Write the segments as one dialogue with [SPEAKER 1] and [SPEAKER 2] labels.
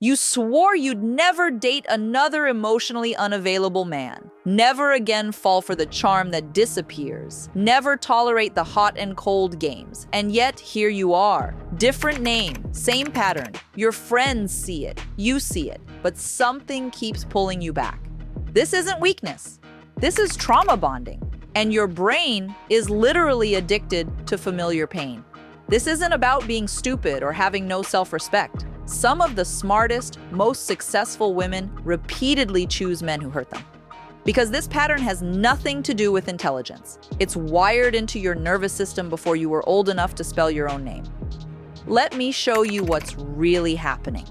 [SPEAKER 1] You swore you'd never date another emotionally unavailable man, never again fall for the charm that disappears, never tolerate the hot and cold games. And yet, here you are. Different name, same pattern. Your friends see it, you see it, but something keeps pulling you back. This isn't weakness. This is trauma bonding. And your brain is literally addicted to familiar pain. This isn't about being stupid or having no self-respect. Some of the smartest, most successful women repeatedly choose men who hurt them. Because this pattern has nothing to do with intelligence. It's wired into your nervous system before you were old enough to spell your own name. Let me show you what's really happening.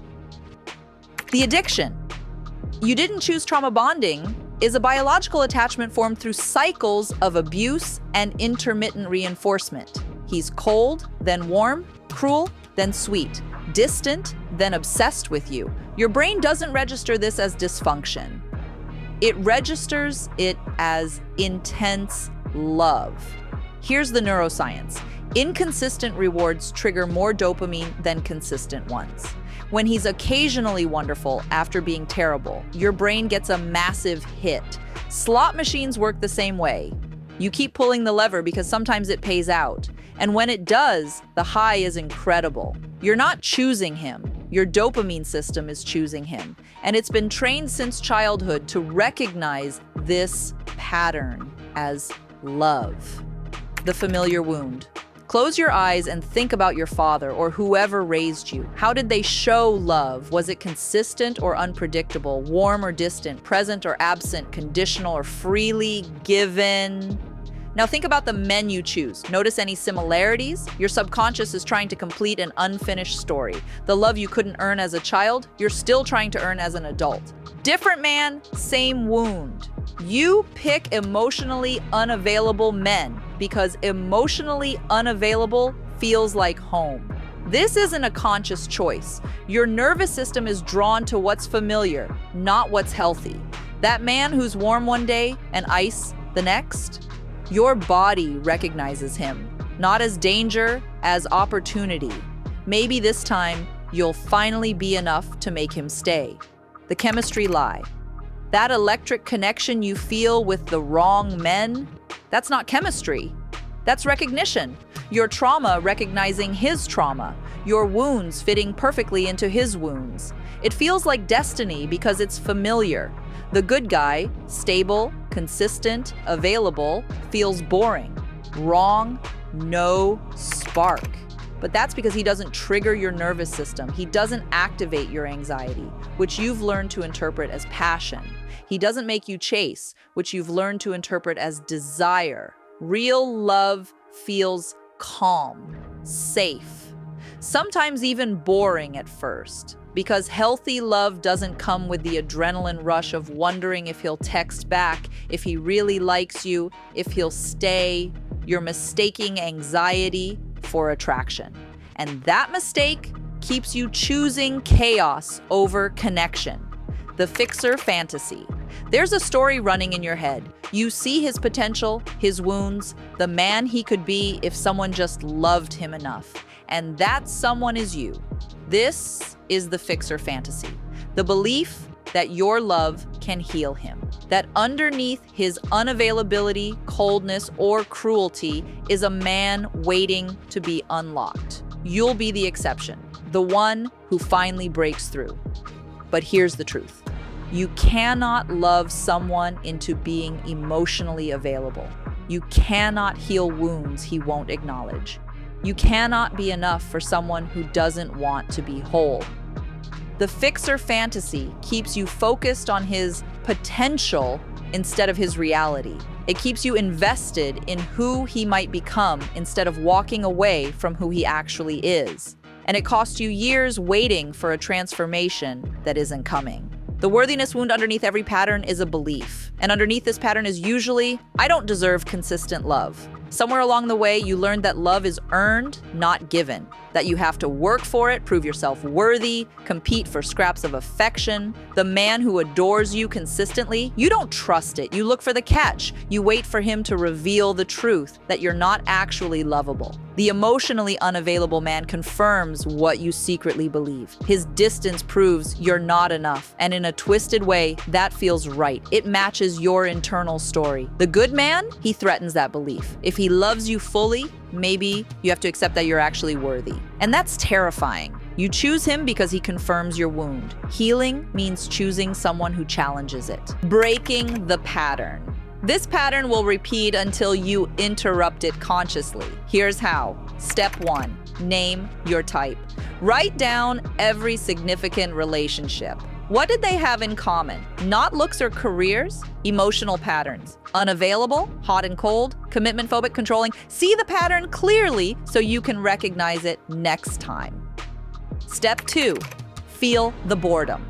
[SPEAKER 1] The addiction. You didn't choose trauma bonding is a biological attachment formed through cycles of abuse and intermittent reinforcement. He's cold, then warm, cruel, then sweet, distant, then obsessed with you. Your brain doesn't register this as dysfunction. It registers it as intense love. Here's the neuroscience. Inconsistent rewards trigger more dopamine than consistent ones. When he's occasionally wonderful after being terrible, your brain gets a massive hit. Slot machines work the same way. You keep pulling the lever because sometimes it pays out. And when it does, the high is incredible. You're not choosing him. Your dopamine system is choosing him. And it's been trained since childhood to recognize this pattern as love. The familiar wound. Close your eyes and think about your father or whoever raised you. How did they show love? Was it consistent or unpredictable, warm or distant, present or absent, conditional or freely given? Now think about the men you choose. Notice any similarities? Your subconscious is trying to complete an unfinished story. The love you couldn't earn as a child, you're still trying to earn as an adult. Different man, same wound. You pick emotionally unavailable men because emotionally unavailable feels like home. This isn't a conscious choice. Your nervous system is drawn to what's familiar, not what's healthy. That man who's warm one day and ice the next, your body recognizes him, not as danger, as opportunity. Maybe this time you'll finally be enough to make him stay. The chemistry lie. That electric connection you feel with the wrong men, that's not chemistry. That's recognition. Your trauma recognizing his trauma. Your wounds fitting perfectly into his wounds. It feels like destiny because it's familiar. The good guy, stable, consistent, available, feels boring. Wrong, no spark. But that's because he doesn't trigger your nervous system. He doesn't activate your anxiety, which you've learned to interpret as passion. He doesn't make you chase, which you've learned to interpret as desire. Real love feels calm, safe, sometimes even boring at first, because healthy love doesn't come with the adrenaline rush of wondering if he'll text back, if he really likes you, if he'll stay. You're mistaking anxiety for attraction. And that mistake keeps you choosing chaos over connection. The fixer fantasy. There's a story running in your head. You see his potential, his wounds, the man he could be if someone just loved him enough. And that someone is you. This is the fixer fantasy. The belief that your love can heal him. That underneath his unavailability, coldness, or cruelty is a man waiting to be unlocked. You'll be the exception, the one who finally breaks through. But here's the truth. You cannot love someone into being emotionally available. You cannot heal wounds he won't acknowledge. You cannot be enough for someone who doesn't want to be whole. The fixer fantasy keeps you focused on his potential instead of his reality. It keeps you invested in who he might become instead of walking away from who he actually is. And it costs you years waiting for a transformation that isn't coming. The worthiness wound underneath every pattern is a belief. And underneath this pattern is usually, I don't deserve consistent love. Somewhere along the way, you learned that love is earned, not given. That you have to work for it, prove yourself worthy, compete for scraps of affection. The man who adores you consistently, you don't trust it. You look for the catch. You wait for him to reveal the truth, that you're not actually lovable. The emotionally unavailable man confirms what you secretly believe. His distance proves you're not enough. And in a twisted way, that feels right. It matches your internal story. The good man, he threatens that belief. If he loves you fully, maybe you have to accept that you're actually worthy. And that's terrifying. You choose him because he confirms your wound. Healing means choosing someone who challenges it. Breaking the pattern. This pattern will repeat until you interrupt it consciously. Here's how. Step 1. Name your type. Write down every significant relationship. What did they have in common? Not looks or careers, emotional patterns. Unavailable, hot and cold, commitment phobic, controlling. See the pattern clearly so you can recognize it next time. Step 2, feel the boredom.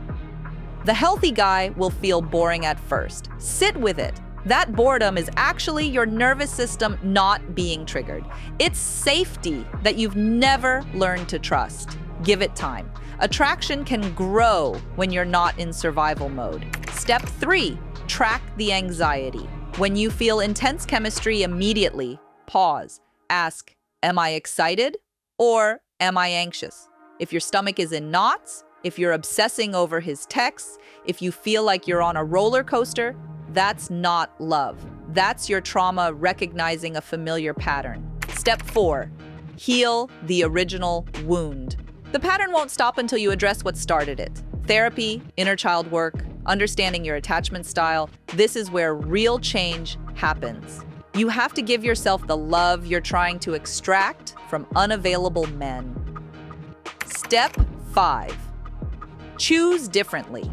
[SPEAKER 1] The healthy guy will feel boring at first. Sit with it. That boredom is actually your nervous system not being triggered. It's safety that you've never learned to trust. Give it time. Attraction can grow when you're not in survival mode. Step 3, track the anxiety. When you feel intense chemistry, immediately pause. Ask, am I excited or am I anxious? If your stomach is in knots, if you're obsessing over his texts, if you feel like you're on a roller coaster, that's not love. That's your trauma recognizing a familiar pattern. Step 4, heal the original wound. The pattern won't stop until you address what started it. Therapy, inner child work, understanding your attachment style, this is where real change happens. You have to give yourself the love you're trying to extract from unavailable men. Step 5, choose differently.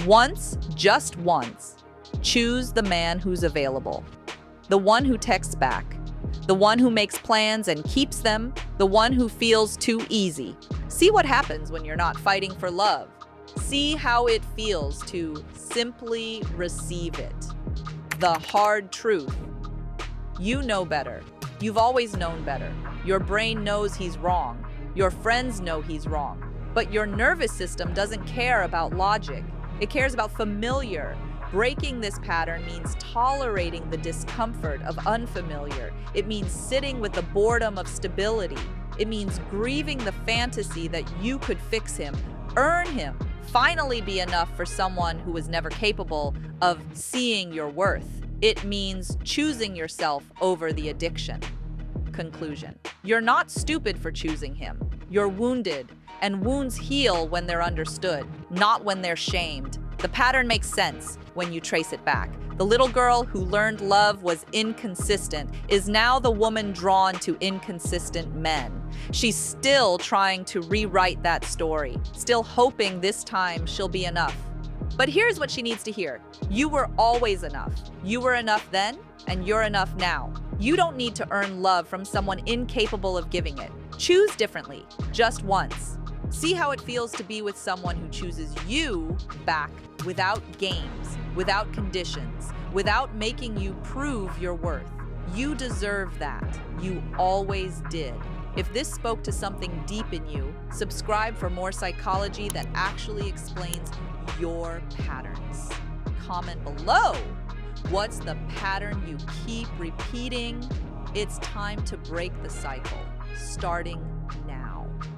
[SPEAKER 1] Once, just once, choose the man who's available. The one who texts back. The one who makes plans and keeps them. The one who feels too easy. See what happens when you're not fighting for love. See how it feels to simply receive it. The hard truth. You know better. You've always known better. Your brain knows he's wrong. Your friends know he's wrong. But your nervous system doesn't care about logic. It cares about familiar. Breaking this pattern means tolerating the discomfort of unfamiliar. It means sitting with the boredom of stability. It means grieving the fantasy that you could fix him, earn him, finally be enough for someone who was never capable of seeing your worth. It means choosing yourself over the addiction. Conclusion. You're not stupid for choosing him. You're wounded, and wounds heal when they're understood, not when they're shamed. The pattern makes sense when you trace it back. The little girl who learned love was inconsistent is now the woman drawn to inconsistent men. She's still trying to rewrite that story, still hoping this time she'll be enough. But here's what she needs to hear. You were always enough. You were enough then, and you're enough now. You don't need to earn love from someone incapable of giving it. Choose differently, just once. See how it feels to be with someone who chooses you back without games, without conditions, without making you prove your worth. You deserve that. You always did. If this spoke to something deep in you, subscribe for more psychology that actually explains your patterns. Comment below. What's the pattern you keep repeating? It's time to break the cycle, starting